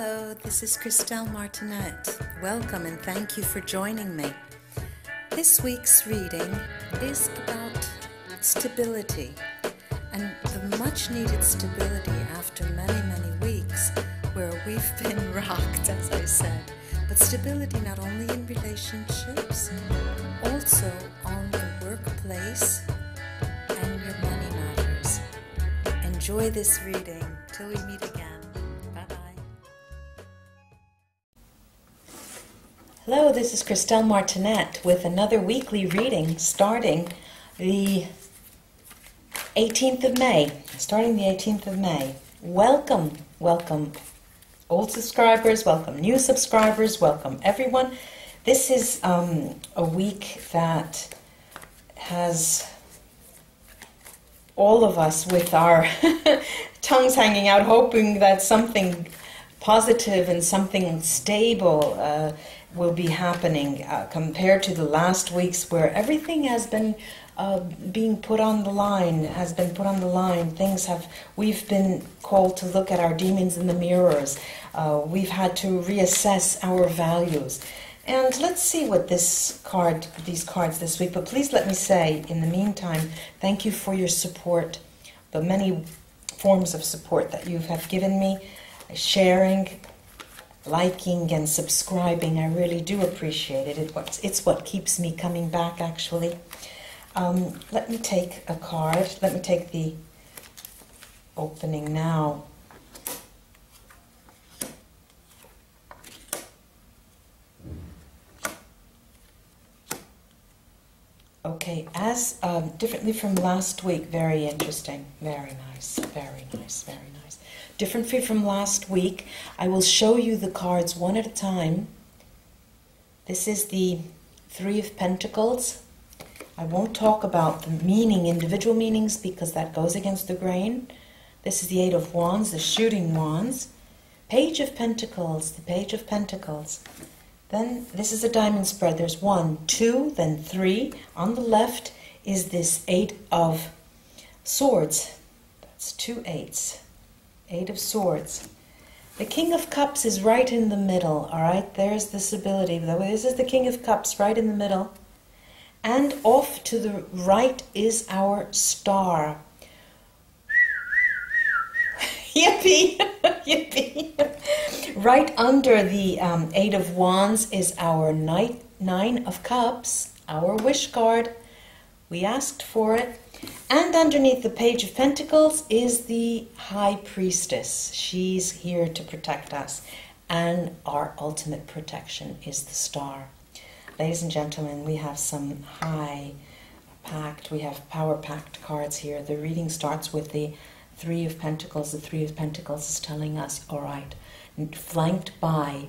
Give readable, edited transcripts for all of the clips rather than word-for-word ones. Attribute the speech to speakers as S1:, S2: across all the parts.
S1: Hello, this is Christelle Martinette. Welcome and thank you for joining me. This week's reading is about stability and the much needed stability after many weeks where we've been rocked, as I said. But stability not only in relationships, also on the workplace and your money matters. Enjoy this reading. Till we meet again. Hello, this is Christelle Martinette with another weekly reading starting the 18th of May. Welcome, old subscribers, welcome new subscribers, welcome everyone. This is a week that has all of us with our tongues hanging out, hoping that something positive and something stable will be happening compared to the last weeks where everything has been being put on the line, we've been called to look at our demons in the mirrors. We've had to reassess our values. And let's see what these cards this week, but please let me say, in the meantime, thank you for your support, the many forms of support that you have given me, sharing, liking and subscribing. I really do appreciate it. It's what keeps me coming back, actually. Let me take a card. Let me take the opening now. Okay, as differently from last week, very interesting, very nice. Differently from last week, I will show you the cards one at a time. This is the Three of Pentacles. I won't talk about the meaning, individual meanings, because that goes against the grain. This is the Eight of Wands, the shooting wands. Page of Pentacles, the Page of Pentacles. Then this is a diamond spread. There's 1, 2, then 3. On the left is this Eight of Swords. That's 2 eights. 8 of Swords. The King of Cups is right in the middle, all right? There's the stability. This is the King of Cups right in the middle. And off to the right is our Star. Yippee! Yippee! Right under the Eight of Wands is our Nine of Cups, our wish card. We asked for it. And underneath the Page of Pentacles is the High Priestess. She's here to protect us. And our ultimate protection is the Star. Ladies and gentlemen, we have some we have power-packed cards here. The reading starts with the Three of Pentacles. The Three of Pentacles is telling us, all right, flanked by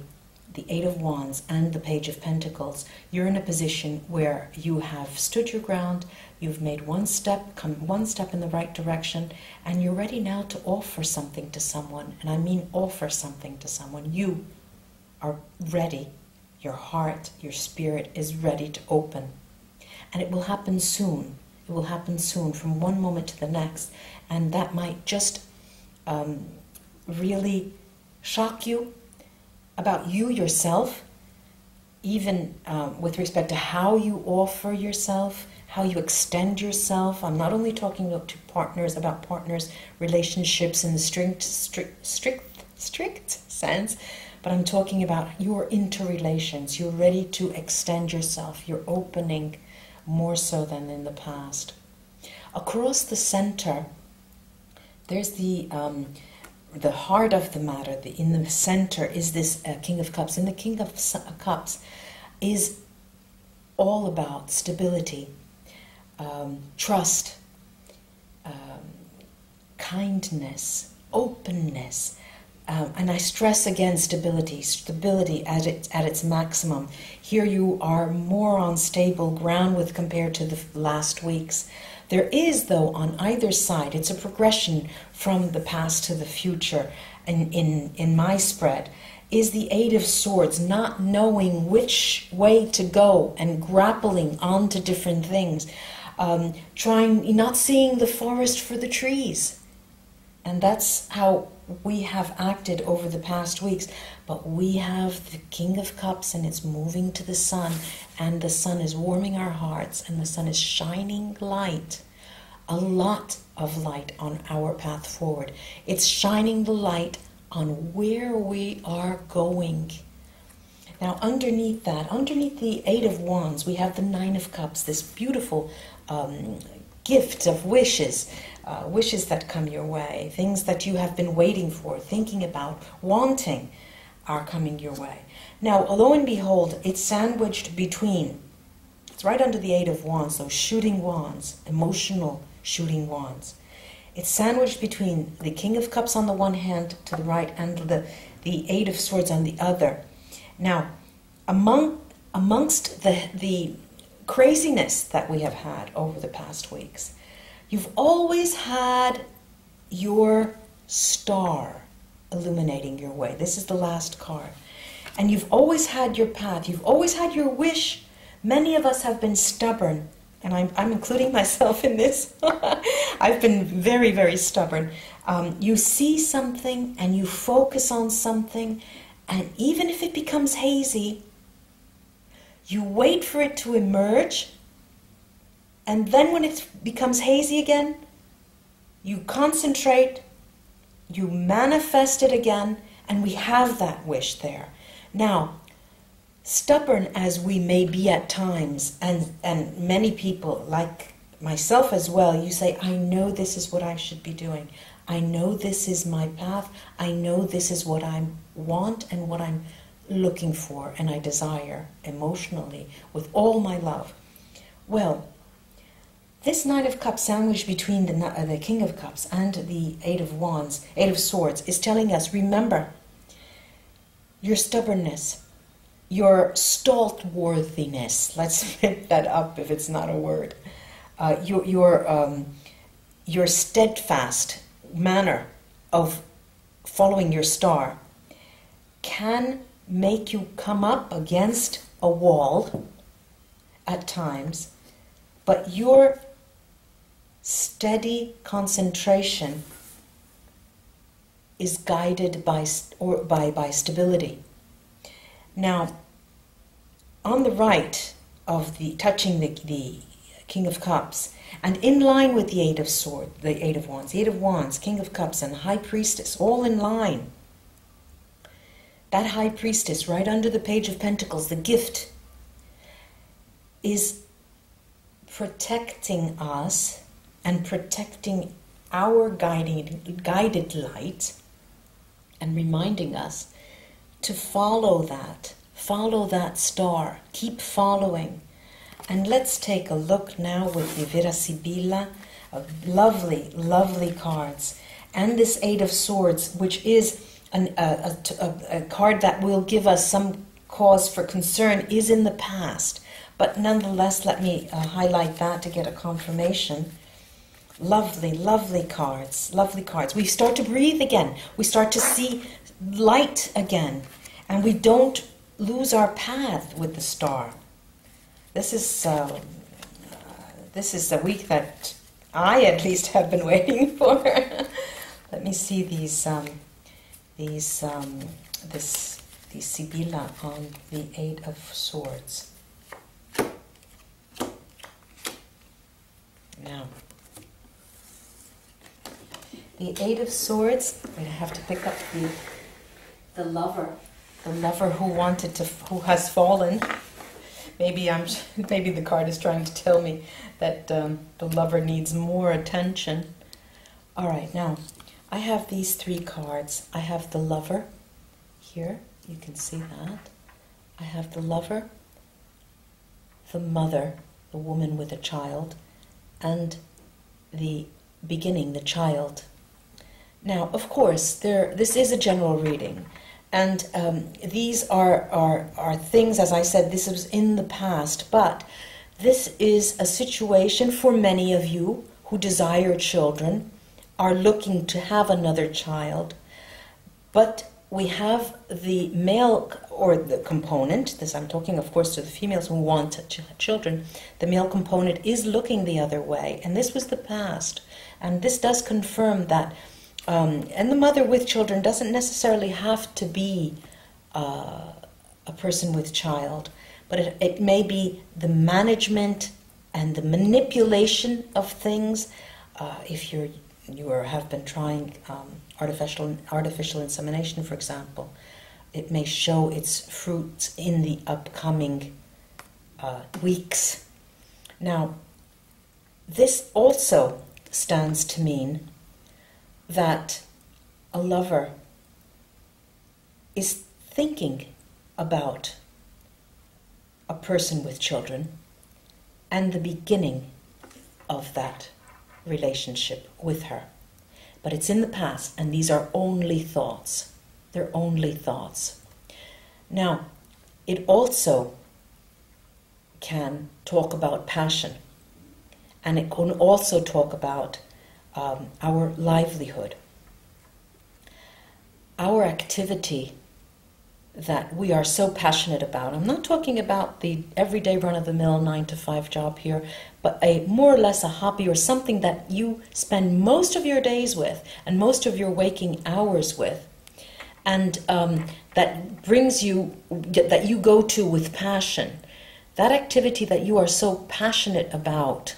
S1: the Eight of Wands and the Page of Pentacles, you're in a position where you have stood your ground, you've made one step in the right direction, and you're ready now to offer something to someone. And I mean offer something to someone. You are ready. Your heart, your spirit is ready to open. And it will happen soon. It will happen soon, from one moment to the next. And that might just really shock you about you yourself, even with respect to how you offer yourself, how you extend yourself. I'm not only talking about partners, relationships in the strict sense, but I'm talking about your interrelations. You're ready to extend yourself. You're opening more so than in the past. Across the center, there's the heart of the matter. In the center is this King of Cups. And the King of Cups is all about stability, trust, kindness, openness. And I stress again stability at its maximum. Here you are more on stable ground with compared to the last weeks. There is, though, on either side, it's a progression from the past to the future. In my spread is the Eight of Swords, not knowing which way to go and grappling onto different things, not seeing the forest for the trees. And that's how we have acted over the past weeks. But we have the King of Cups, and it's moving to the sun, and the sun is warming our hearts, and the sun is shining light, a lot of light on our path forward. It's shining the light on where we are going. Now, underneath that, underneath the Eight of Wands, we have the Nine of Cups, this beautiful gift of wishes, wishes that come your way, things that you have been waiting for, thinking about, wanting, are coming your way. Now, lo and behold, it's sandwiched between, it's right under the Eight of Wands, those shooting wands, emotional shooting wands. It's sandwiched between the King of Cups on the one hand to the right and the Eight of Swords on the other. Now, amongst the craziness that we have had over the past weeks, you've always had your star illuminating your way. This is the last card. And you've always had your path. You've always had your wish. Many of us have been stubborn, and I'm including myself in this. I've been very, very stubborn. You see something and you focus on something, and even if it becomes hazy, you wait for it to emerge, and then when it becomes hazy again, you concentrate, you manifest it again, and we have that wish there. Now, stubborn as we may be at times, and many people, like myself as well, you say, I know this is what I should be doing. I know this is my path. I know this is what I want and what I'm looking for and I desire emotionally with all my love. Well, this Nine of Cups sandwiched between the King of Cups and the Eight of Wands, Eight of Swords, is telling us, remember, your stubbornness, your stalwarthiness, let's make that up if it's not a word, your steadfast manner of following your star can make you come up against a wall at times, but your steady concentration is guided by stability. Now, on the right of touching the King of Cups, and in line with the Eight of Swords, the Eight of Wands, King of Cups, and High Priestess, all in line. That High Priestess, right under the Page of Pentacles, the gift, is protecting us and protecting our guided light, and reminding us to follow that star, keep following. And let's take a look now with the Vera Sibilla, lovely, lovely cards. And this Eight of Swords, which is a card that will give us some cause for concern, is in the past. But nonetheless, let me highlight that to get a confirmation. Lovely, lovely cards, lovely cards. We start to breathe again. We start to see light again. And we don't lose our path with the star. This is a week that I at least have been waiting for. Let me see these Sibilla on the Eight of Swords. Now, the Eight of Swords. I have to pick up the lover who has fallen. Maybe the card is trying to tell me that the lover needs more attention. All right, now I have these three cards. I have the lover here. You can see that. I have the lover, the mother, the woman with a child, and the beginning, the child. Now, of course, this is a general reading. And these are things, as I said, this was in the past, but this is a situation for many of you who desire children, are looking to have another child, but we have the male, or the component, this I'm talking of course to the females who want children, the male component is looking the other way, and this was the past, and this does confirm that And the mother with children doesn't necessarily have to be a person with child, but it may be the management and the manipulation of things. If you have been trying artificial insemination, for example, it may show its fruits in the upcoming weeks. Now, this also stands to mean that a lover is thinking about a person with children and the beginning of that relationship with her. But it's in the past, and these are only thoughts. They're only thoughts. Now, it also can talk about passion, and it can also talk about our livelihood, our activity that we are so passionate about. I'm not talking about the everyday run-of-the-mill 9-to-5 job here, but a more or less a hobby or something that you spend most of your days with and most of your waking hours with, and that brings you, that you go to with passion. That activity that you are so passionate about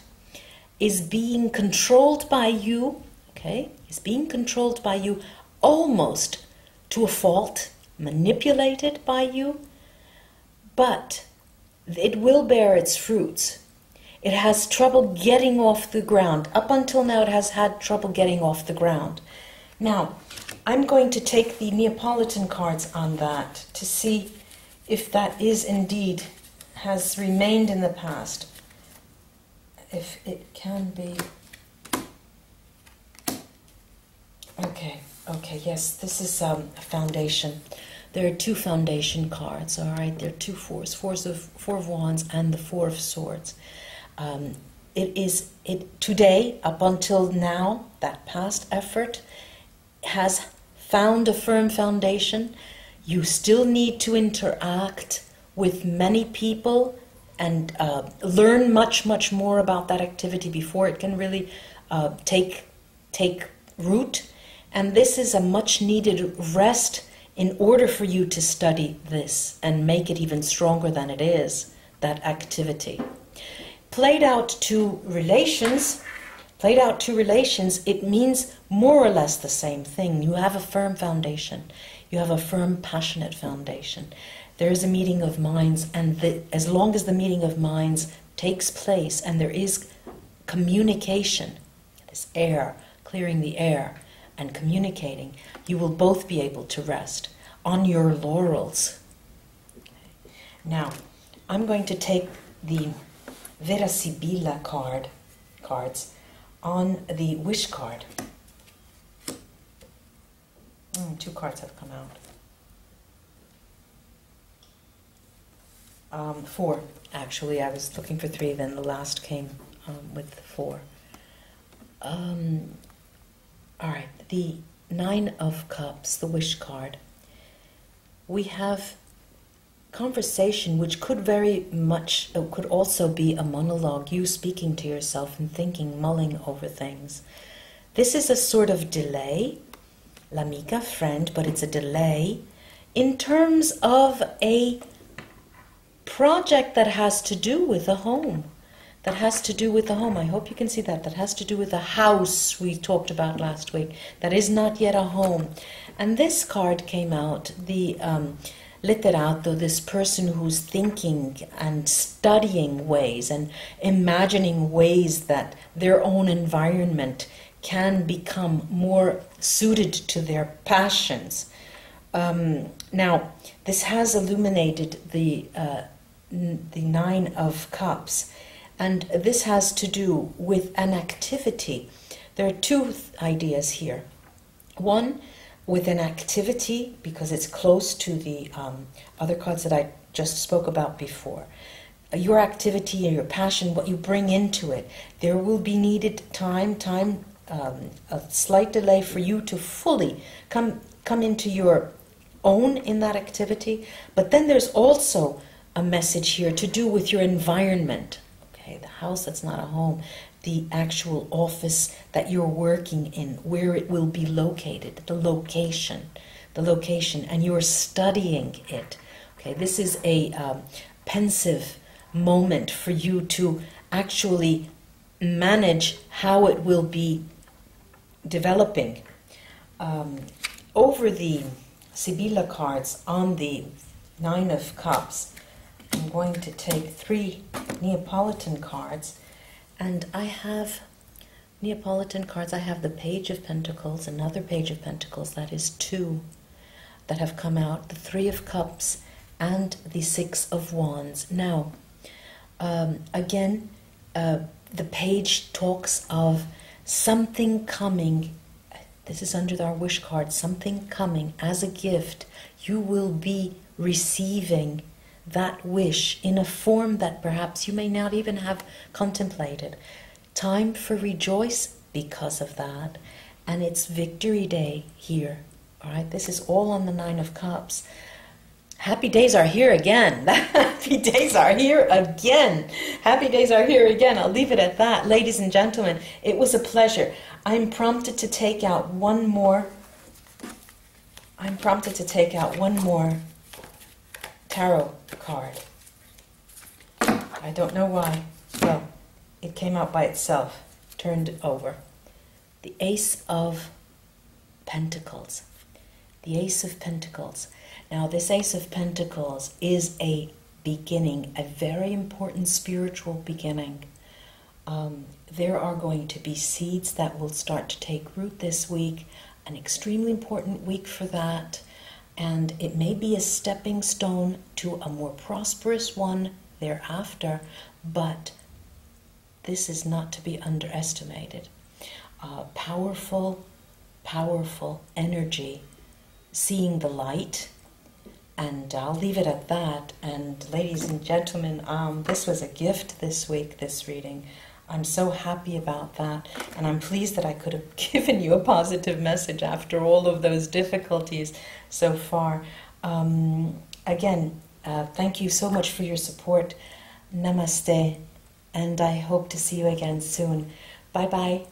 S1: is being controlled by you, okay? Is being controlled by you almost to a fault, manipulated by you, but it will bear its fruits. It has trouble getting off the ground. Up until now, it has had trouble getting off the ground. Now, I'm going to take the Neapolitan cards on that to see if that is indeed, has remained in the past. If it can be. Okay, yes, this is a foundation. There are two foundation cards, all right? There are two fours, Four of Wands and the Four of Swords. Today, up until now, that past effort has found a firm foundation. You still need to interact with many people and learn much more about that activity before it can really take root. And this is a much needed rest in order for you to study this and make it even stronger than it is, that activity. Played out to relations, it means more or less the same thing. You have a firm foundation. You have a firm, passionate foundation. There is a meeting of minds, and as long as the meeting of minds takes place and there is communication, this air, clearing the air and communicating, you will both be able to rest on your laurels. Now, I'm going to take the Vera Sibilla cards on the wish card. Two cards have come out. Four, actually. I was looking for three, then the last came with four. All right, the Nine of Cups, the wish card. We have conversation, which could could also be a monologue, you speaking to yourself and thinking, mulling over things. This is a sort of delay, l'amica, friend, but it's a delay in terms of a project that has to do with a home. That has to do with the home. I hope you can see that. That has to do with the house we talked about last week. That is not yet a home. And this card came out, the literato, this person who's thinking and studying ways and imagining ways that their own environment can become more suited to their passions. Now, this has illuminated the Nine of Cups. And this has to do with an activity. There are two ideas here. One, with an activity, because it's close to the other cards that I just spoke about before. Your activity and your passion, what you bring into it. There will be needed time, a slight delay for you to fully come into your own in that activity. But then there's also a message here to do with your environment. Okay, the house that's not a home. the actual office that you're working in, where it will be located, the location, and you're studying it. Okay, this is a pensive moment for you to actually manage how it will be developing. Over the Sibilla cards on the Nine of Cups, I'm going to take 3 Neapolitan cards, and I have Neapolitan cards. I have the Page of Pentacles, another Page of Pentacles, that is 2 that have come out, the 3 of Cups, and the 6 of Wands. Now, again, the page talks of something coming. This is under our wish card, something coming as a gift. You will be receiving that wish in a form that perhaps you may not even have contemplated. Time for rejoice because of that. And it's Victory Day here. All right, this is all on the Nine of Cups. Happy days are here again. Happy days are here again. Happy days are here again. I'll leave it at that. Ladies and gentlemen, it was a pleasure. I'm prompted to take out one more. Tarot card. I don't know why. Well, it came out by itself. Turned over. The Ace of Pentacles. The Ace of Pentacles. Now, this Ace of Pentacles is a beginning, a very important spiritual beginning. There are going to be seeds that will start to take root this week, an extremely important week for that, and it may be a stepping stone to a more prosperous one thereafter, but this is not to be underestimated. Powerful, powerful energy, seeing the light. And I'll leave it at that. And ladies and gentlemen, this was a gift this week, this reading. I'm so happy about that. And I'm pleased that I could have given you a positive message after all of those difficulties so far. Again, thank you so much for your support. Namaste. And I hope to see you again soon. Bye-bye.